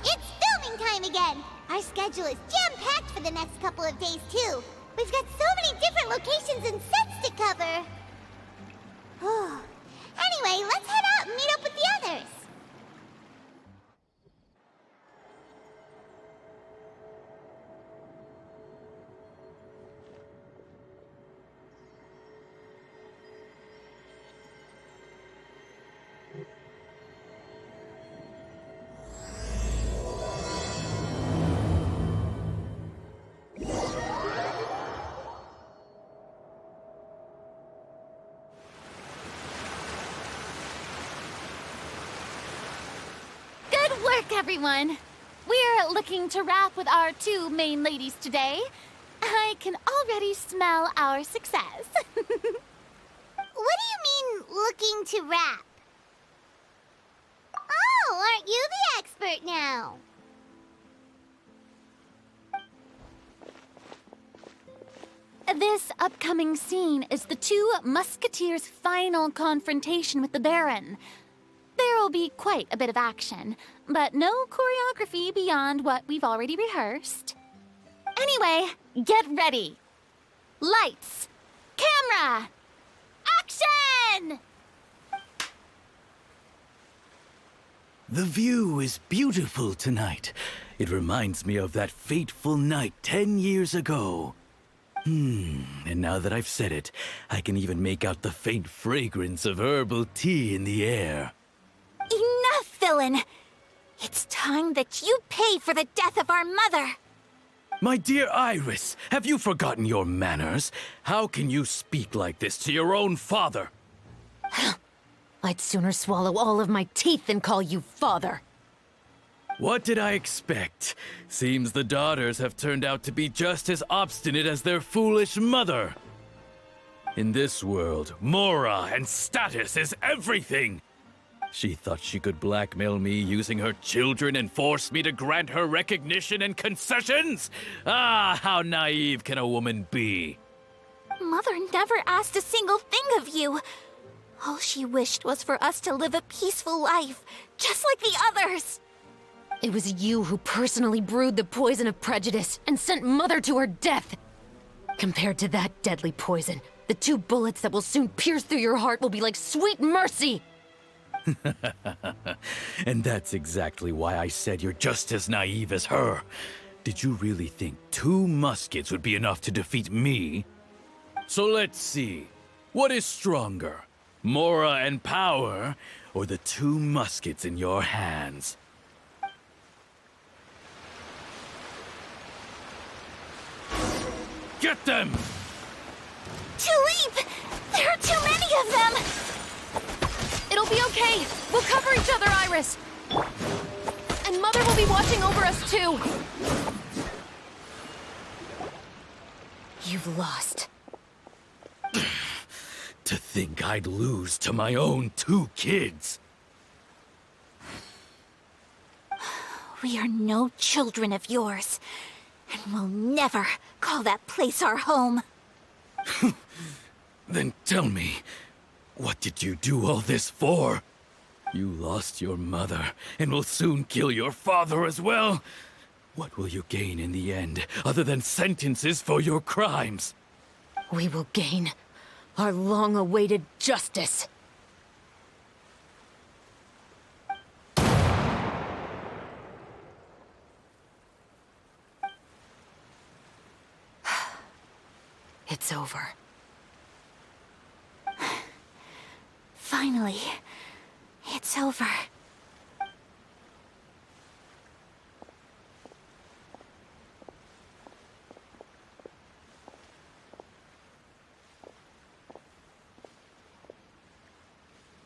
It's filming time again! Our schedule is jam-packed for the next couple of days, too. We've got so many different locations and sets to cover. Anyway, let's head out and meet up with the others. Everyone, we're looking to wrap with our two main ladies today. I can already smell our success. What do you mean, looking to wrap? Oh, aren't you the expert now? This upcoming scene is the two Musketeers' final confrontation with the Baron. There will be quite a bit of action, but no choreography beyond what we've already rehearsed. Anyway, get ready. Lights, camera, action! The view is beautiful tonight. It reminds me of that fateful night 10 years ago. And now that I've said it, I can even make out the faint fragrance of herbal tea in the air. Enough, villain! It's time that you pay for the death of our mother! My dear Iris, have you forgotten your manners? How can you speak like this to your own father? I'd sooner swallow all of my teeth than call you father. What did I expect? Seems the daughters have turned out to be just as obstinate as their foolish mother. In this world, Mora and status is everything! She thought she could blackmail me using her children and force me to grant her recognition and concessions? Ah, how naive can a woman be? Mother never asked a single thing of you. All she wished was for us to live a peaceful life, just like the others. It was you who personally brewed the poison of prejudice and sent Mother to her death. Compared to that deadly poison, the 2 bullets that will soon pierce through your heart will be like sweet mercy. And that's exactly why I said you're just as naive as her. Did you really think 2 muskets would be enough to defeat me? So let's see. What is stronger? Mora and power, or the 2 muskets in your hands? Get them! Tulip! There are too many of them! It'll be okay. We'll cover each other, Iris. And Mother will be watching over us, too. You've lost. To think I'd lose to my own 2 kids. We are no children of yours, and we'll never call that place our home. Then tell me, what did you do all this for? You lost your mother, and will soon kill your father as well. What will you gain in the end, other than sentences for your crimes? We will gain our long-awaited justice. It's over. Finally, it's over.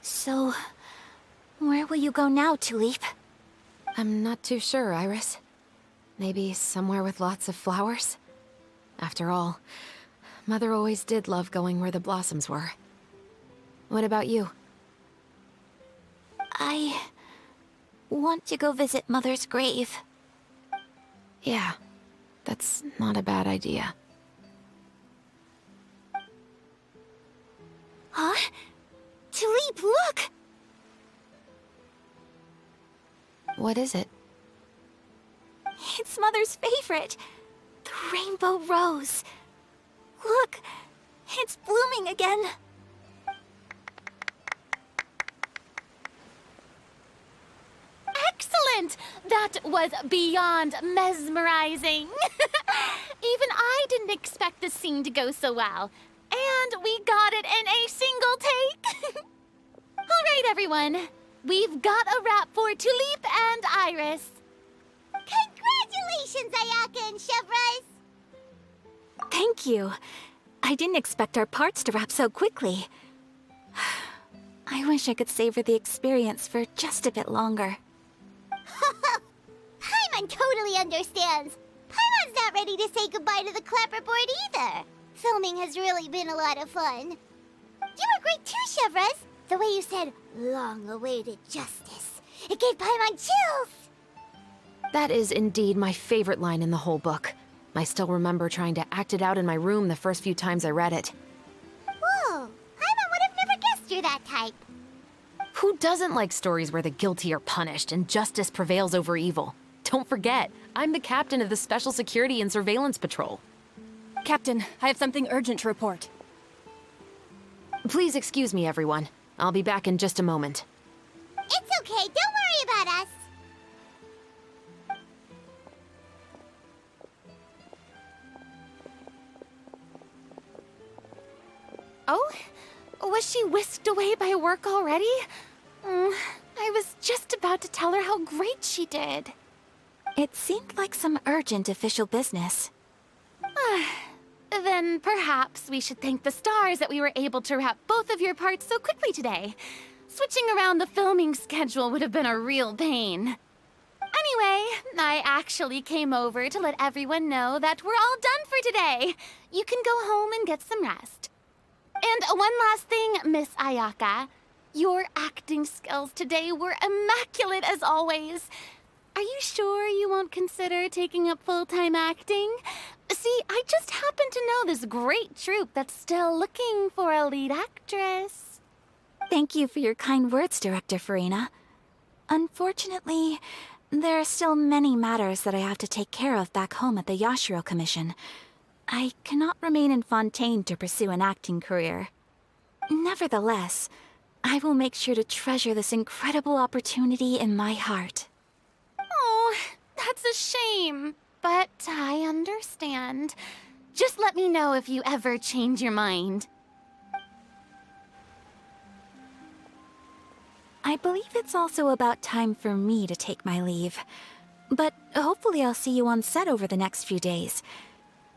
So, where will you go now, Tulip? I'm not too sure, Iris. Maybe somewhere with lots of flowers? After all, Mother always did love going where the blossoms were. What about you? I want to go visit Mother's grave. Yeah, that's not a bad idea. Huh? Tulip, look! What is it? his mother's favorite, the rainbow rose. Look, it's blooming again. Excellent! That was beyond mesmerizing. Even I didn't expect the scene to go so well. And we got it in a single take. All right, everyone. We've got a wrap for Tulip and Iris. Congratulations, Ayaka and Chevreuse! Thank you. I didn't expect our parts to wrap so quickly. I wish I could savor the experience for just a bit longer. Paimon totally understands. Paimon's not ready to say goodbye to the clapperboard either. Filming has really been a lot of fun. You were great too, Chevreuse. The way you said, long-awaited justice. It gave Paimon chills. That is indeed my favorite line in the whole book. I still remember trying to act it out in my room the first few times I read it. Whoa, Paimon would have never guessed you're that type. Who doesn't like stories where the guilty are punished and justice prevails over evil? Don't forget, I'm the captain of the Special Security and Surveillance Patrol. Captain, I have something urgent to report. Please excuse me, everyone. I'll be back in just a moment. It's okay, don't worry about us. Oh? Was she whisked away by work already? I was just about to tell her how great she did. It seemed like some urgent official business. Then perhaps we should thank the stars that we were able to wrap both of your parts so quickly today. Switching around the filming schedule would have been a real pain. Anyway, I actually came over to let everyone know that we're all done for today. You can go home and get some rest. And one last thing, Miss Ayaka. Your acting skills today were immaculate as always. Are you sure you won't consider taking up full-time acting? See, I just happen to know this great troupe that's still looking for a lead actress. Thank you for your kind words, Director Farina. Unfortunately, there are still many matters that I have to take care of back home at the Yashiro Commission. I cannot remain in Fontaine to pursue an acting career. Nevertheless, I will make sure to treasure this incredible opportunity in my heart. Oh, that's a shame, but I understand. Just let me know if you ever change your mind. I believe it's also about time for me to take my leave. But hopefully I'll see you on set over the next few days.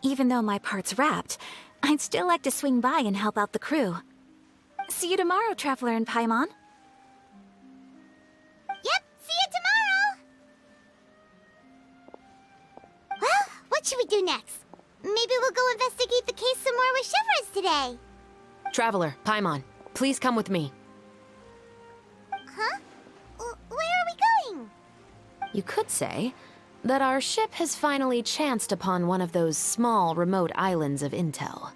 Even though my part's wrapped, I'd still like to swing by and help out the crew. See you tomorrow, Traveler and Paimon. Yep, see you tomorrow! Well, what should we do next? Maybe we'll go investigate the case some more with Chevreuse today. Traveler, Paimon, please come with me. Huh? Where are we going? You could say that our ship has finally chanced upon one of those small, remote islands of intel.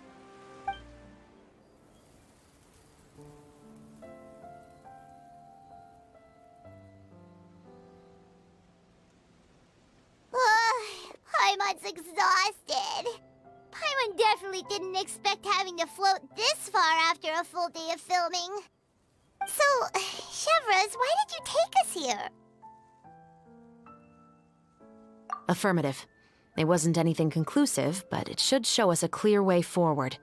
Paimon's exhausted. Paimon definitely didn't expect having to float this far after a full day of filming. So, Chevreuse, why did you take us here? Affirmative. It wasn't anything conclusive, but it should show us a clear way forward.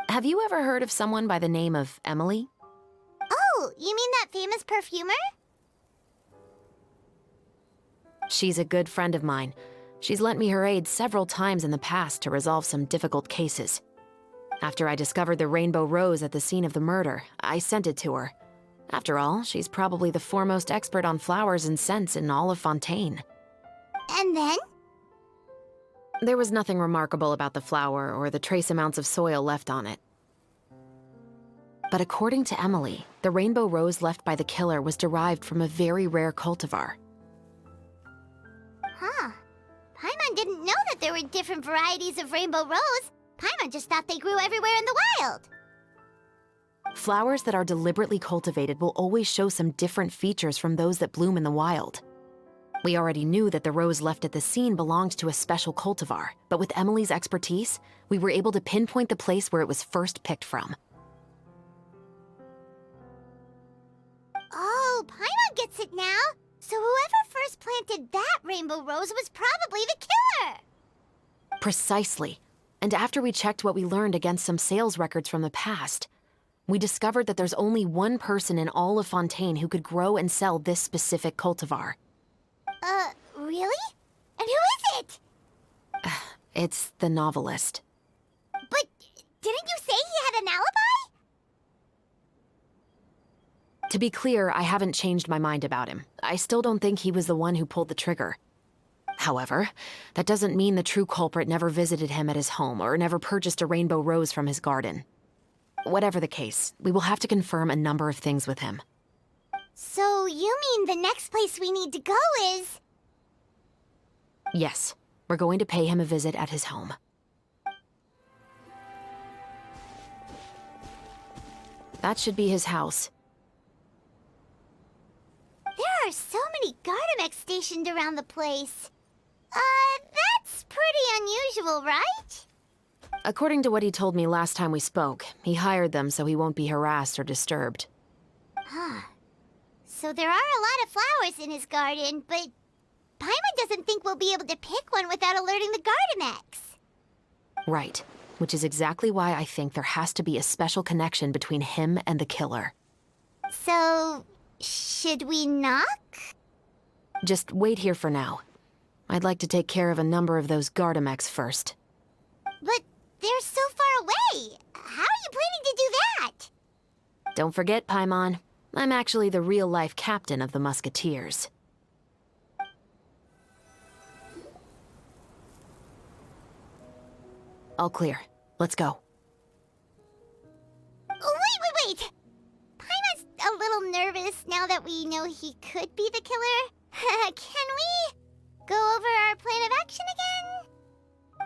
Have you ever heard of someone by the name of Emily? Oh, you mean that famous perfumer? She's a good friend of mine. She's lent me her aid several times in the past to resolve some difficult cases. After I discovered the rainbow rose at the scene of the murder, I sent it to her. After all, she's probably the foremost expert on flowers and scents in all of Fontaine. And then? There was nothing remarkable about the flower or the trace amounts of soil left on it. But according to Emily, the rainbow rose left by the killer was derived from a very rare cultivar. Huh. Paimon didn't know that there were different varieties of rainbow rose. Paimon just thought they grew everywhere in the wild. Flowers that are deliberately cultivated will always show some different features from those that bloom in the wild. We already knew that the rose left at the scene belonged to a special cultivar, but with Emily's expertise, we were able to pinpoint the place where it was first picked from. Oh, Paimon gets it now. So whoever first planted that rainbow rose was probably the killer. Precisely. And after we checked what we learned against some sales records from the past, we discovered that there's only one person in all of Fontaine who could grow and sell this specific cultivar. Really? And who is it? It's the novelist. But didn't you say he had an alibi? To be clear, I haven't changed my mind about him. I still don't think he was the one who pulled the trigger. However, that doesn't mean the true culprit never visited him at his home or never purchased a rainbow rose from his garden. Whatever the case, we will have to confirm a number of things with him. So you mean the next place we need to go is... Yes, we're going to pay him a visit at his home. That should be his house. There are so many Gardamex stationed around the place. That's pretty unusual, right? According to what he told me last time we spoke, he hired them so he won't be harassed or disturbed. Huh. So there are a lot of flowers in his garden, but Paimon doesn't think we'll be able to pick one without alerting the Gardamex. Right, which is exactly why I think there has to be a special connection between him and the killer. So, should we knock? Just wait here for now. I'd like to take care of a number of those Gardamex first. But they're so far away. How are you planning to do that? Don't forget, Paimon, I'm actually the real-life captain of the Musketeers. All clear. Let's go. Wait! Paimon's a little nervous now that we know he could be the killer. Can we go over our plan of action again?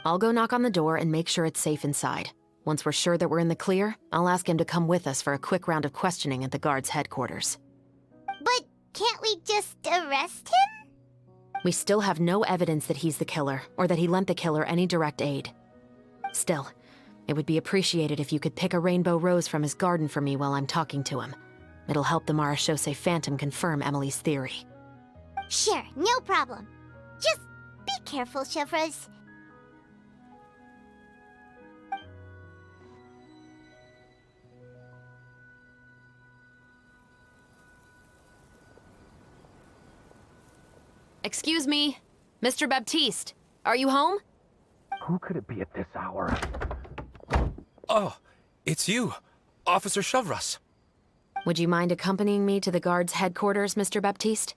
I'll go knock on the door and make sure it's safe inside. Once we're sure that we're in the clear, I'll ask him to come with us for a quick round of questioning at the guard's headquarters. But can't we just arrest him? We still have no evidence that he's the killer, or that he lent the killer any direct aid. Still, it would be appreciated if you could pick a rainbow rose from his garden for me while I'm talking to him. It'll help the Marechaussee Phantom confirm Emily's theory. Sure, no problem. Just be careful, Chevreuse. Excuse me, Mr. Baptiste, are you home? Who could it be at this hour? Oh, it's you, Officer Chevreuse. Would you mind accompanying me to the guard's headquarters, Mr. Baptiste?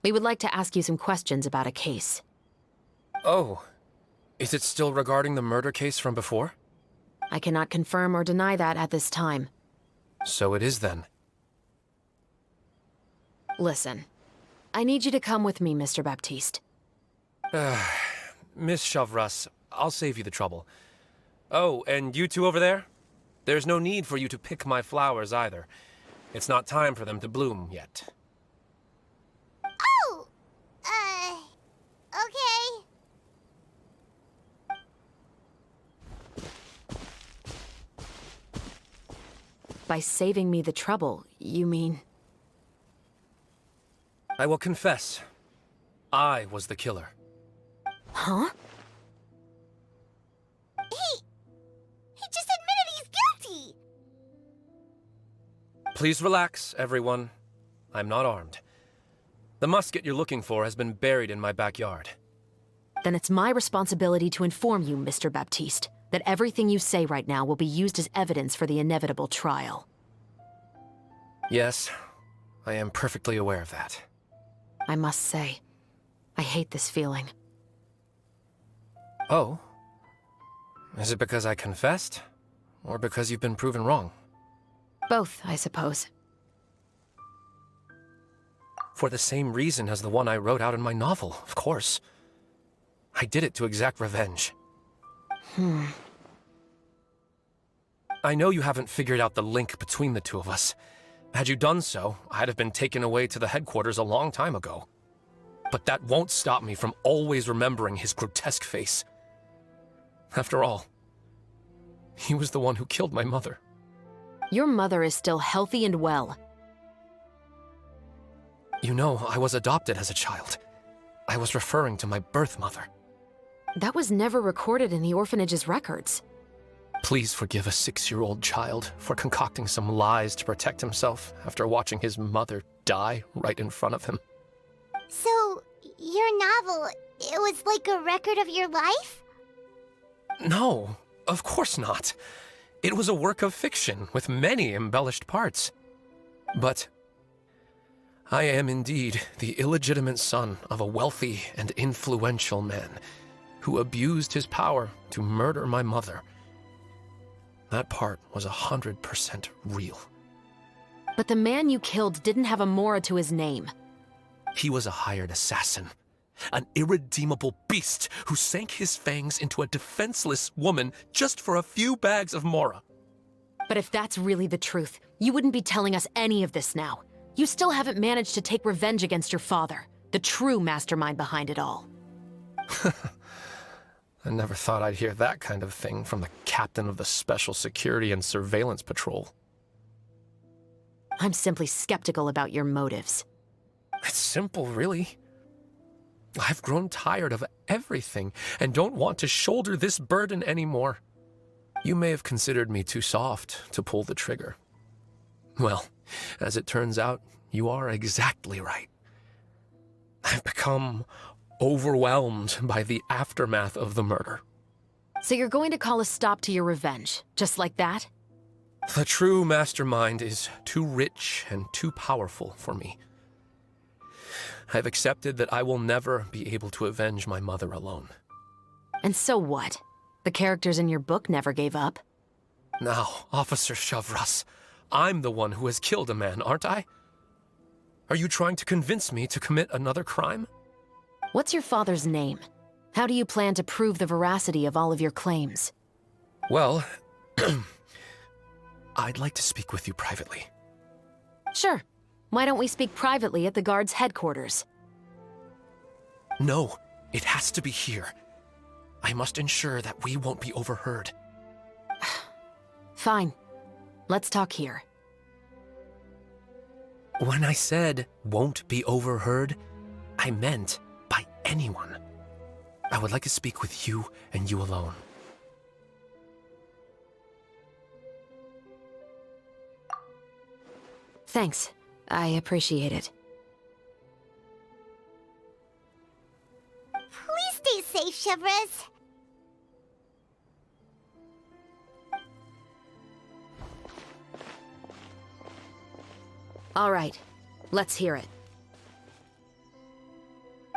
We would like to ask you some questions about a case. Oh, is it still regarding the murder case from before? I cannot confirm or deny that at this time. So it is then. Listen, I need you to come with me, Mr. Baptiste. Miss Chevreuse, I'll save you the trouble. Oh, and you two over there? There's no need for you to pick my flowers either. It's not time for them to bloom yet. Oh! Okay. By saving me the trouble, you mean... I will confess, I was the killer. Huh? He just admitted he's guilty! Please relax, everyone. I'm not armed. The musket you're looking for has been buried in my backyard. Then it's my responsibility to inform you, Mr. Baptiste, that everything you say right now will be used as evidence for the inevitable trial. Yes, I am perfectly aware of that. I must say, I hate this feeling. Oh? Is it because I confessed? Or because you've been proven wrong? Both, I suppose. For the same reason as the one I wrote out in my novel, of course. I did it to exact revenge. I know you haven't figured out the link between the two of us. Had you done so, I'd have been taken away to the headquarters a long time ago. But that won't stop me from always remembering his grotesque face. After all, he was the one who killed my mother. Your mother is still healthy and well. You know, I was adopted as a child. I was referring to my birth mother. That was never recorded in the orphanage's records. Please forgive a 6-year-old child for concocting some lies to protect himself after watching his mother die right in front of him. So, your novel, it was like a record of your life? No, of course not. It was a work of fiction with many embellished parts. But I am indeed the illegitimate son of a wealthy and influential man who abused his power to murder my mother. That part was 100% real. But the man you killed didn't have a Mora to his name. He was a hired assassin, an irredeemable beast who sank his fangs into a defenseless woman just for a few bags of Mora. But if that's really the truth, you wouldn't be telling us any of this now. You still haven't managed to take revenge against your father, the true mastermind behind it all. I never thought I'd hear that kind of thing from the captain of the Special Security and Surveillance Patrol. I'm simply skeptical about your motives. It's simple, really. I've grown tired of everything and don't want to shoulder this burden anymore. You may have considered me too soft to pull the trigger. Well, as it turns out, you are exactly right. I've become overwhelmed by the aftermath of the murder. So you're going to call a stop to your revenge, just like that? The true mastermind is too rich and too powerful for me. I've accepted that I will never be able to avenge my mother alone. And so what? The characters in your book never gave up. Now, Officer Chevreuse, I'm the one who has killed a man, aren't I? Are you trying to convince me to commit another crime? What's your father's name? How do you plan to prove the veracity of all of your claims? Well, I'd like to speak with you privately. Sure. Why don't we speak privately at the guard's headquarters? No, it has to be here. I must ensure that we won't be overheard. Fine. Let's talk here. When I said won't be overheard, I meant by anyone. I would like to speak with you and you alone. Thanks. I appreciate it. Please stay safe, Chevreuse. All right. Let's hear it.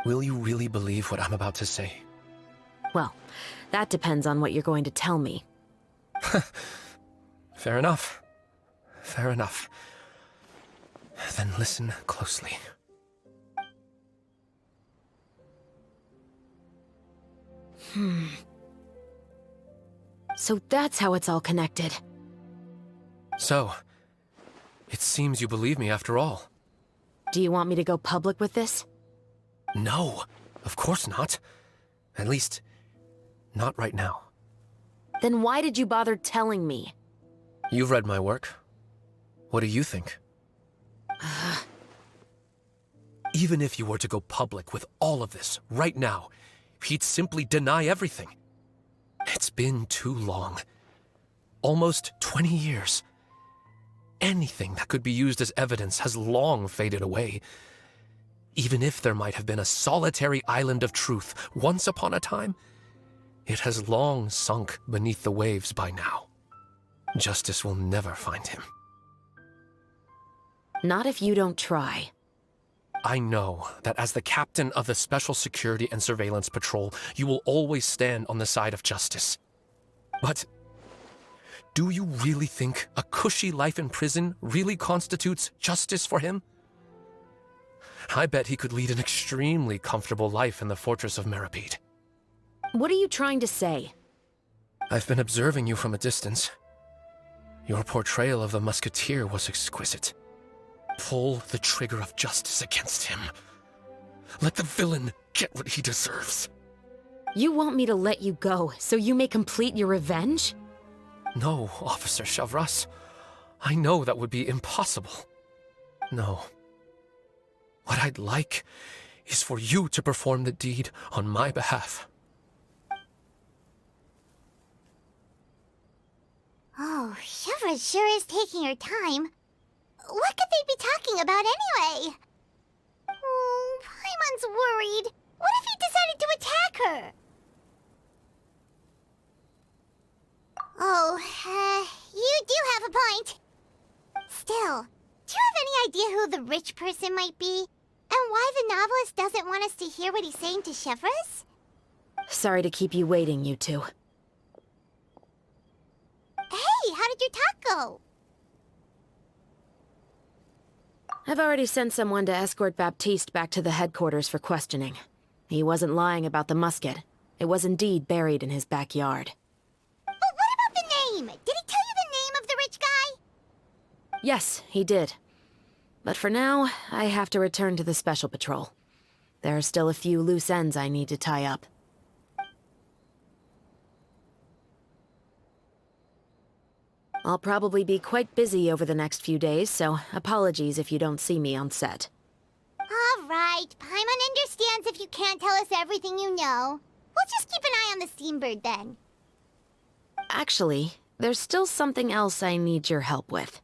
Will you really believe what I'm about to say? Well, that depends on what you're going to tell me. Fair enough. Fair enough. Then listen closely. So that's how it's all connected. So, it seems you believe me after all. Do you want me to go public with this? No, of course not. At least, not right now. Then why did you bother telling me? You've read my work. What do you think? Even if you were to go public with all of this right now, he'd simply deny everything. It's been too long. Almost 20 years. Anything that could be used as evidence has long faded away. Even if there might have been a solitary island of truth once upon a time, it has long sunk beneath the waves by now. Justice will never find him. Not if you don't try. I know that as the captain of the Special Security and Surveillance Patrol, you will always stand on the side of justice. But do you really think a cushy life in prison really constitutes justice for him? I bet he could lead an extremely comfortable life in the fortress of Meripede. What are you trying to say? I've been observing you from a distance. Your portrayal of the musketeer was exquisite. Pull the trigger of justice against him. Let the villain get what he deserves. You want me to let you go so you may complete your revenge? No, Officer Chevreuse. I know that would be impossible. No. What I'd like is for you to perform the deed on my behalf. Oh, Chevreuse sure is taking her time. What could they be talking about anyway? Oh, Paimon's worried. What if he decided to attack her? Oh, you do have a point. Still, do you have any idea who the rich person might be? And why the novelist doesn't want us to hear what he's saying to Chevreuse? Sorry to keep you waiting, you two. Hey, how did your talk go? I've already sent someone to escort Baptiste back to the headquarters for questioning. He wasn't lying about the musket. It was indeed buried in his backyard. But what about the name? Did he tell you the name of the rich guy? Yes, he did. But for now, I have to return to the Special Patrol. There are still a few loose ends I need to tie up. I'll probably be quite busy over the next few days, so apologies if you don't see me on set. All right, Paimon understands if you can't tell us everything you know. We'll just keep an eye on the Steambird then. Actually, there's still something else I need your help with.